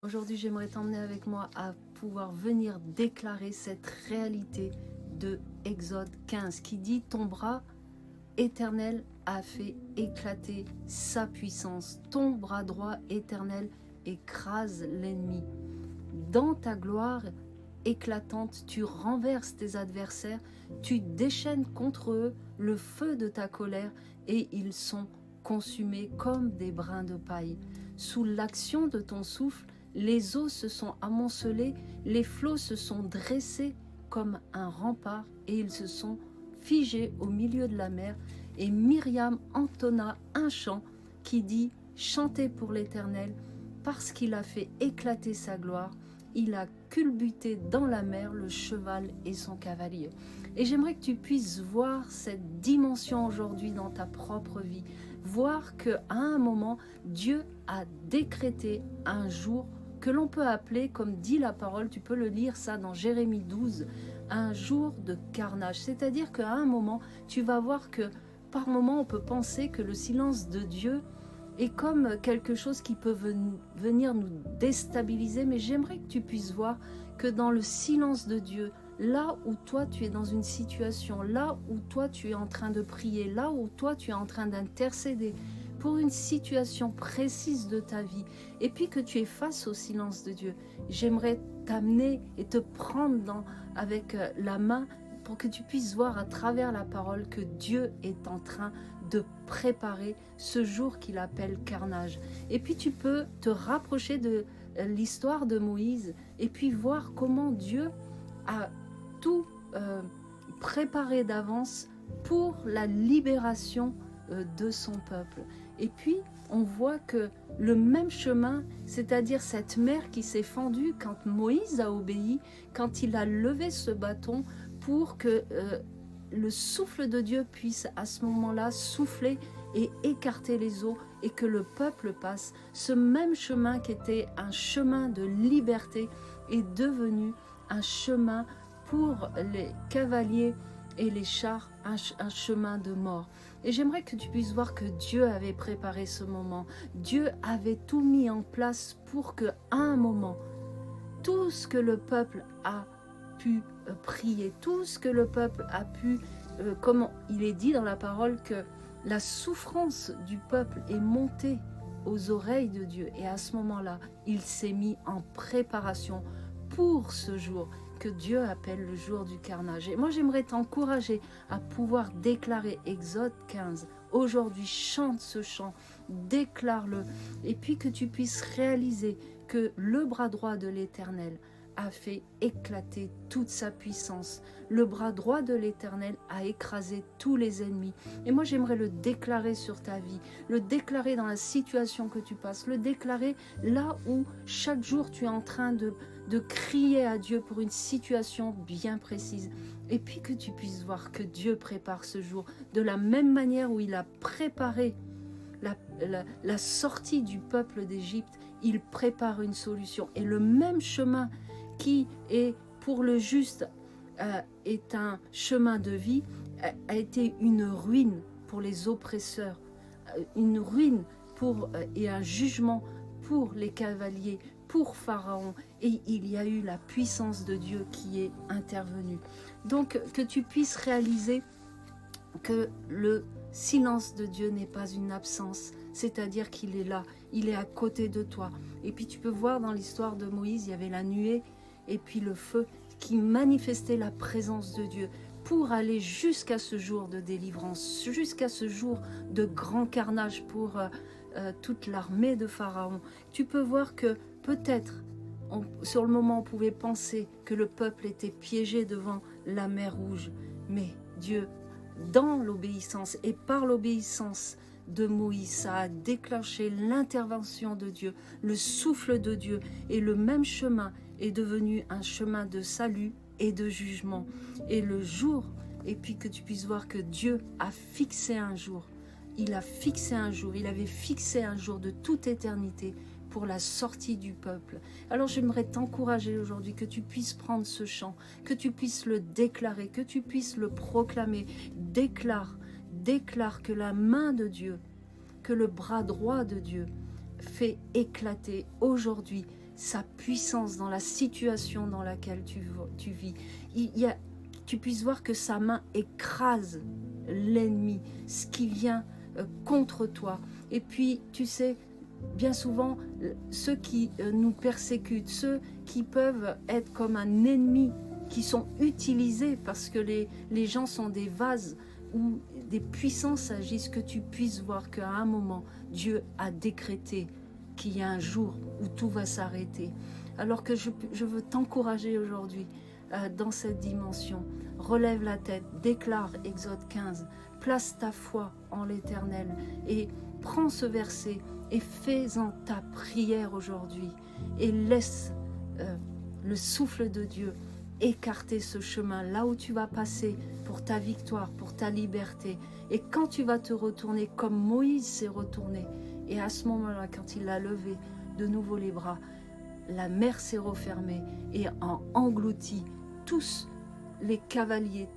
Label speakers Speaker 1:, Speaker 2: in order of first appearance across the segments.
Speaker 1: Aujourd'hui, j'aimerais t'emmener avec moi à pouvoir venir déclarer cette réalité de Exode 15 qui dit: ton bras éternel a fait éclater sa puissance. Ton bras droit éternel écrase l'ennemi. Dans ta gloire éclatante, tu renverses tes adversaires, tu déchaînes contre eux le feu de ta colère et ils sont consumés comme des brins de paille. Sous l'action de ton souffle, les eaux se sont amoncelées, les flots se sont dressés comme un rempart et ils se sont figés au milieu de la mer. Et Myriam entonna un chant qui dit: chantez pour l'Éternel, parce qu'il a fait éclater sa gloire, il a culbuté dans la mer le cheval et son cavalier. Et j'aimerais que tu puisses voir cette dimension aujourd'hui dans ta propre vie, voir qu'à un moment, Dieu a décrété un jour que l'on peut appeler, comme dit la parole, tu peux le lire ça dans Jérémie 12, un jour de carnage. C'est-à-dire qu'à un moment, tu vas voir que par moment, on peut penser que le silence de Dieu est comme quelque chose qui peut venir nous déstabiliser, mais j'aimerais que tu puisses voir que dans le silence de Dieu, là où toi tu es dans une situation, là où toi tu es en train de prier, là où toi tu es en train d'intercéder pour une situation précise de ta vie, et puis que tu es face au silence de Dieu, j'aimerais t'amener et te prendre avec la main pour que tu puisses voir à travers la parole que Dieu est en train de préparer ce jour qu'il appelle carnage. Et puis tu peux te rapprocher de l'histoire de Moïse et puis voir comment Dieu a tout préparé d'avance pour la libération de son peuple. Et puis on voit que le même chemin, c'est-à-dire cette mer qui s'est fendue quand Moïse a obéi, quand il a levé ce bâton pour que le souffle de Dieu puisse à ce moment-là souffler et écarter les eaux et que le peuple passe. Ce même chemin qui était un chemin de liberté est devenu un chemin pour les cavaliers et les chars, un chemin de mort. Et j'aimerais que tu puisses voir que Dieu avait préparé ce moment. Dieu avait tout mis en place pour qu'à un moment, tout ce que le peuple a pu prier, tout ce que le peuple a pu, comme il est dit dans la parole, que la souffrance du peuple est montée aux oreilles de Dieu. Et à ce moment-là, il s'est mis en préparation pour ce jour que Dieu appelle le jour du carnage. Et moi, j'aimerais t'encourager à pouvoir déclarer Exode 15. Aujourd'hui, chante ce chant, déclare-le, et puis que tu puisses réaliser que le bras droit de l'Éternel a fait éclater toute sa puissance. Le bras droit de l'Éternel a écrasé tous les ennemis. Et moi, j'aimerais le déclarer sur ta vie, le déclarer dans la situation que tu passes, le déclarer là où chaque jour tu es en train de crier à Dieu pour une situation bien précise. Et puis que tu puisses voir que Dieu prépare ce jour de la même manière où il a préparé la sortie du peuple d'Égypte, il prépare une solution. Et le même chemin qui est pour le juste est un chemin de vie, a été une ruine pour les oppresseurs, une ruine et un jugement pour les cavaliers, pour Pharaon. Et il y a eu la puissance de Dieu qui est intervenue. Donc que tu puisses réaliser que le silence de Dieu n'est pas une absence, c'est-à-dire qu'il est là, il est à côté de toi. Et puis tu peux voir dans l'histoire de Moïse, il y avait la nuée et puis le feu qui manifestait la présence de Dieu pour aller jusqu'à ce jour de délivrance, jusqu'à ce jour de grand carnage pour toute l'armée de Pharaon. Tu peux voir que peut-être, sur le moment, on pouvait penser que le peuple était piégé devant la mer Rouge, mais Dieu, dans l'obéissance et par l'obéissance de Moïse, ça a déclenché l'intervention de Dieu, le souffle de Dieu, et le même chemin est devenu un chemin de salut et de jugement. Et le jour, et puis que tu puisses voir que Dieu a fixé un jour, il a fixé un jour, il avait fixé un jour de toute éternité pour la sortie du peuple. Alors j'aimerais t'encourager aujourd'hui que tu puisses prendre ce chant, que tu puisses le déclarer, que tu puisses le proclamer. Déclare que la main de Dieu, que le bras droit de Dieu fait éclater aujourd'hui sa puissance dans la situation dans laquelle tu vis. Tu puisses voir que sa main écrase l'ennemi, ce qui vient contre toi. Et puis, tu sais, bien souvent, ceux qui nous persécutent, ceux qui peuvent être comme un ennemi, qui sont utilisés parce que les gens sont des vases où des puissances agissent, que tu puisses voir qu'à un moment, Dieu a décrété qu'il y a un jour où tout va s'arrêter. Alors que je veux t'encourager aujourd'hui dans cette dimension. Relève la tête, déclare Exode 15, place ta foi en l'Éternel et prends ce verset et fais-en ta prière aujourd'hui et laisse le souffle de Dieu écarter ce chemin là où tu vas passer pour ta victoire, pour ta liberté. Et quand tu vas te retourner comme Moïse s'est retourné, et à ce moment-là, quand il a levé de nouveau les bras, la mer s'est refermée et a englouti tous les cavaliers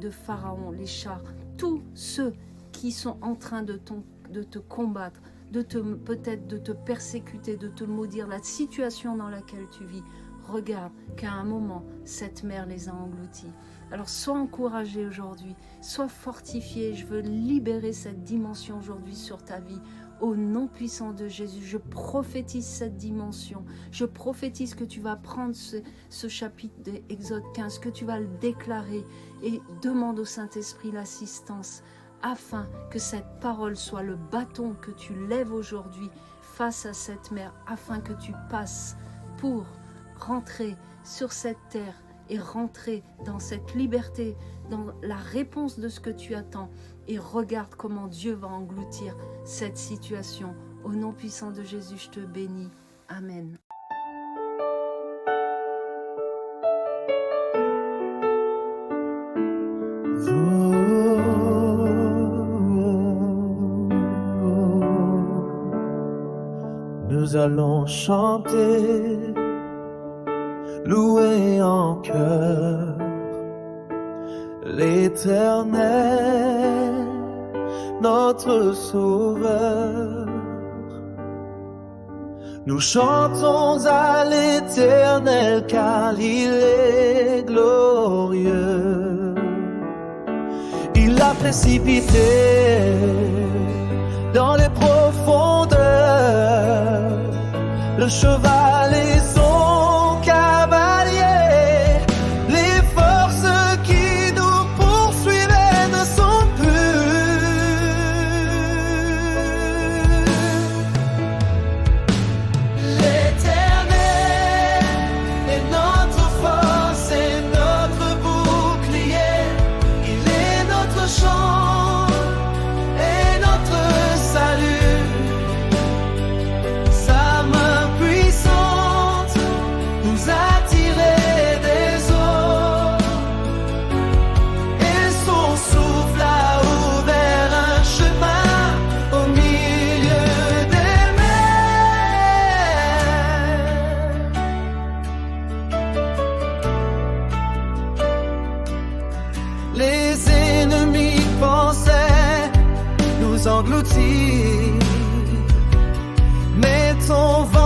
Speaker 1: de Pharaon, les chars, tous ceux qui sont en train de te combattre, peut-être de te persécuter, de te maudire, la situation dans laquelle tu vis. Regarde qu'à un moment, cette mer les a engloutis. Alors sois encouragé aujourd'hui, sois fortifié. Je veux libérer cette dimension aujourd'hui sur ta vie. Au nom puissant de Jésus, je prophétise cette dimension. Je prophétise que tu vas prendre ce chapitre d'Exode 15, que tu vas le déclarer et demande au Saint-Esprit l'assistance afin que cette parole soit le bâton que tu lèves aujourd'hui face à cette mer, afin que tu passes pour rentrer sur cette terre et rentrer dans cette liberté, dans la réponse de ce que tu attends. Et regarde comment Dieu va engloutir cette situation. Au nom puissant de Jésus, je te bénis. Amen.
Speaker 2: Nous allons chanter, louer en chœur l'Éternel, notre Sauveur. Nous chantons à l'Éternel car il est glorieux. Il a précipité dans les profondeurs le cheval et son cavalier. Les forces qui nous poursuivaient ne sont plus. L'Éternel est notre force et notre bouclier. Il est notre chant et notre salut. Sa main puissante nous a tirés des eaux et son souffle a ouvert un chemin au milieu des mers. Les ennemis pensaient nous engloutir, mais ton vent